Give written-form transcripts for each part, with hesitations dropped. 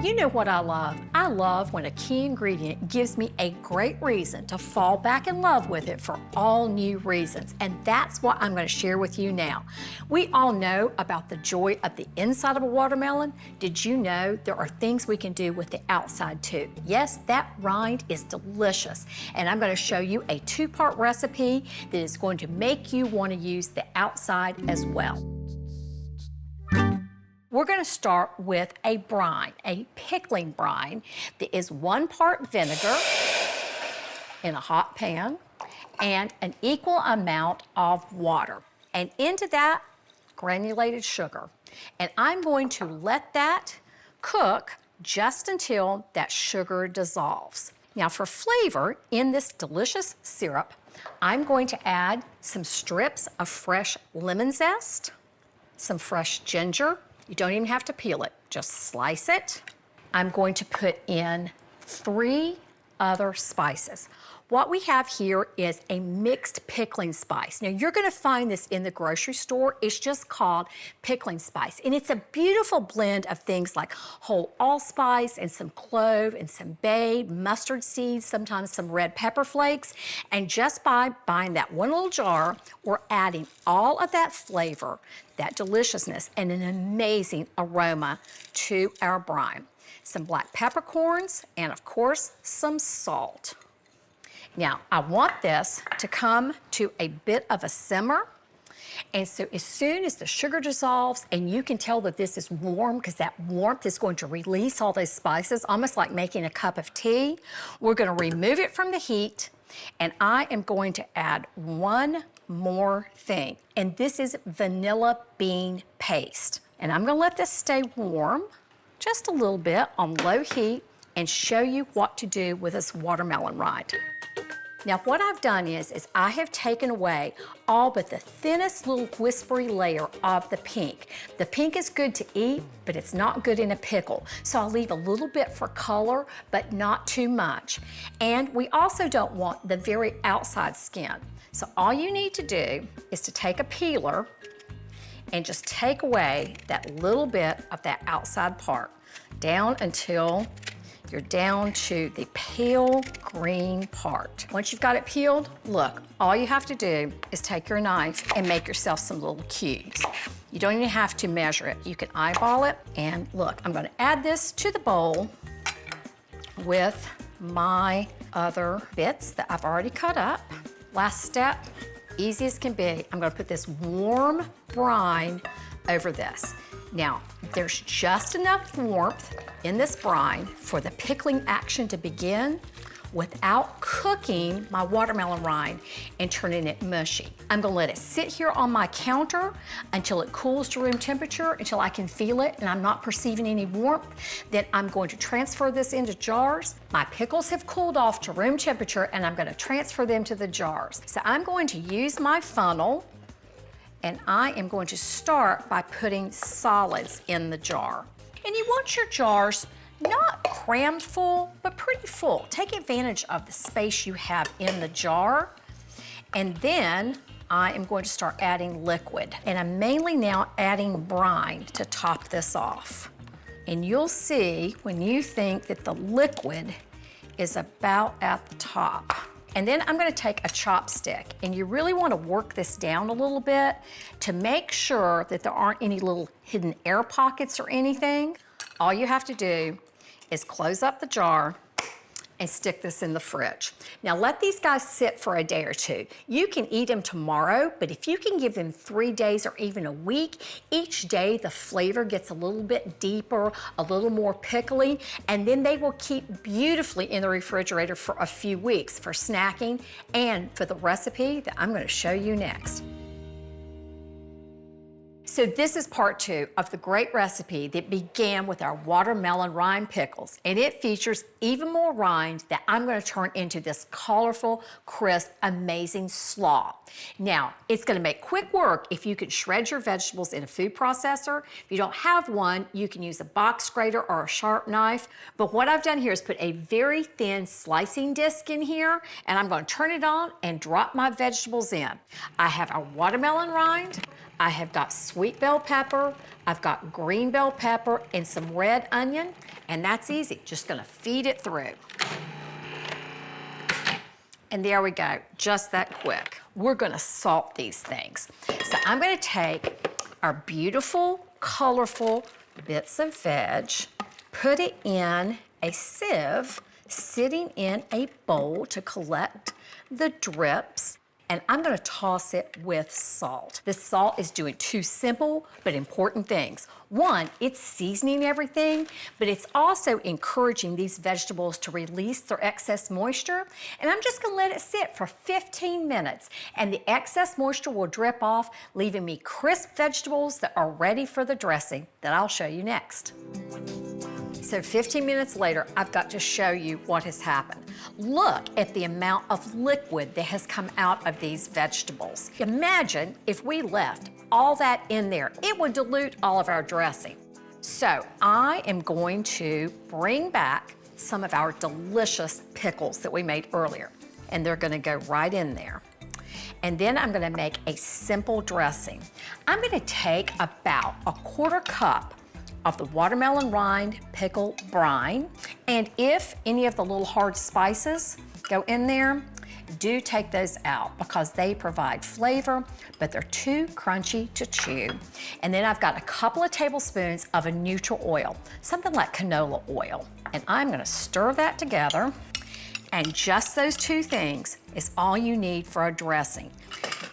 You know what I love? I love when a key ingredient gives me a great reason to fall back in love with it for all new reasons, and that's what I'm going to share with you now. We all know about the joy of the inside of a watermelon. Did you know there are things we can do with the outside too? Yes, that rind is delicious, and I'm going to show you a two-part recipe that is going to make you want to use the outside as well. We're going to start with a brine, a pickling brine that is 1 part vinegar in a hot pan and an equal amount of water. And into that, granulated sugar. And I'm going to let that cook just until that sugar dissolves. Now for flavor, in this delicious syrup, I'm going to add some strips of fresh lemon zest, some fresh ginger. You don't even have to peel it, just slice it. I'm going to put in 3 other spices. What we have here is a mixed pickling spice. Now you're gonna find this in the grocery store. It's just called pickling spice. And it's a beautiful blend of things like whole allspice and some clove and some bay, mustard seeds, sometimes some red pepper flakes. And just by buying that one little jar, we're adding all of that flavor, that deliciousness, and an amazing aroma to our brine. Some black peppercorns, and of course, some salt. Now, I want this to come to a bit of a simmer. And so as soon as the sugar dissolves, and you can tell that this is warm because that warmth is going to release all those spices, almost like making a cup of tea, we're gonna remove it from the heat, and I am going to add one more thing. And this is vanilla bean paste. And I'm gonna let this stay warm just a little bit on low heat and show you what to do with this watermelon rind. Now what I've done is I have taken away all but the thinnest little whispery layer of the pink. The pink is good to eat, but it's not good in a pickle. So I'll leave a little bit for color, but not too much. And we also don't want the very outside skin. So all you need to do is to take a peeler and just take away that little bit of that outside part, down until you're down to the pale green part. Once you've got it peeled, look, all you have to do is take your knife and make yourself some little cubes. You don't even have to measure it. You can eyeball it, and look, I'm gonna add this to the bowl with my other bits that I've already cut up. Last step, easy as can be, I'm gonna put this warm brine over this. Now, there's just enough warmth in this brine for the pickling action to begin without cooking my watermelon rind and turning it mushy. I'm gonna let it sit here on my counter until it cools to room temperature, until I can feel it and I'm not perceiving any warmth. Then I'm going to transfer this into jars. My pickles have cooled off to room temperature and I'm gonna transfer them to the jars. So I'm going to use my funnel, and I am going to start by putting solids in the jar. And you want your jars not crammed full, but pretty full. Take advantage of the space you have in the jar. And then I am going to start adding liquid. And I'm mainly now adding brine to top this off. And you'll see when you think that the liquid is about at the top. And then I'm gonna take a chopstick, and you really wanna work this down a little bit to make sure that there aren't any little hidden air pockets or anything. All you have to do is close up the jar and stick this in the fridge. Now let these guys sit for a day or two. You can eat them tomorrow, but if you can give them 3 days or even a week, each day the flavor gets a little bit deeper, a little more pickly, and then they will keep beautifully in the refrigerator for a few weeks for snacking and for the recipe that I'm gonna show you next. So this is part 2 of the great recipe that began with our watermelon rind pickles, and it features even more rind that I'm gonna turn into this colorful, crisp, amazing slaw. Now, it's gonna make quick work if you can shred your vegetables in a food processor. If you don't have one, you can use a box grater or a sharp knife, but what I've done here is put a very thin slicing disc in here, and I'm gonna turn it on and drop my vegetables in. I have our watermelon rind, I have got sweet bell pepper, I've got green bell pepper and some red onion, And that's easy, just gonna feed it through. And there we go, just that quick. We're gonna salt these things. So I'm gonna take our beautiful, colorful bits of veg, put it in a sieve, sitting in a bowl to collect the drips, and I'm gonna toss it with salt. This salt is doing two simple but important things. One, it's seasoning everything, but it's also encouraging these vegetables to release their excess moisture. And I'm just gonna let it sit for 15 minutes, and the excess moisture will drip off, leaving me crisp vegetables that are ready for the dressing that I'll show you next. So 15 minutes later, I've got to show you what has happened. Look at the amount of liquid that has come out of these vegetables. Imagine if we left all that in there, it would dilute all of our dressing. So I am going to bring back some of our delicious pickles that we made earlier, and they're gonna go right in there. And then I'm gonna make a simple dressing. I'm gonna take about a 1/4 cup of the watermelon rind pickle brine. And if any of the little hard spices go in there, do take those out because they provide flavor, but they're too crunchy to chew. And then I've got a couple of tablespoons of a neutral oil, something like canola oil. And I'm gonna stir that together. And just those two things is all you need for a dressing.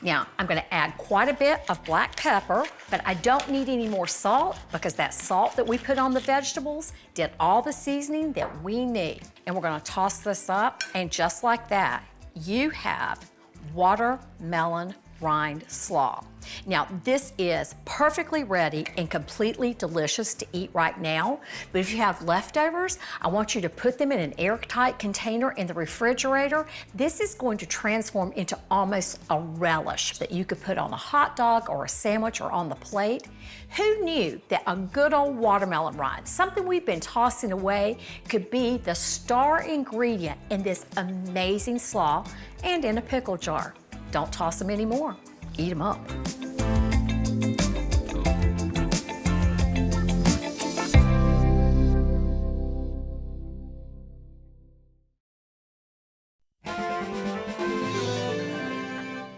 Now, I'm gonna add quite a bit of black pepper, but I don't need any more salt because that salt that we put on the vegetables did all the seasoning that we need. And we're gonna toss this up, and just like that, you have watermelon rind slaw. Now, this is perfectly ready and completely delicious to eat right now, but if you have leftovers, I want you to put them in an airtight container in the refrigerator. This is going to transform into almost a relish that you could put on a hot dog or a sandwich or on the plate. Who knew that a good old watermelon rind, something we've been tossing away, could be the star ingredient in this amazing slaw and in a pickle jar? Don't toss them anymore, eat them up.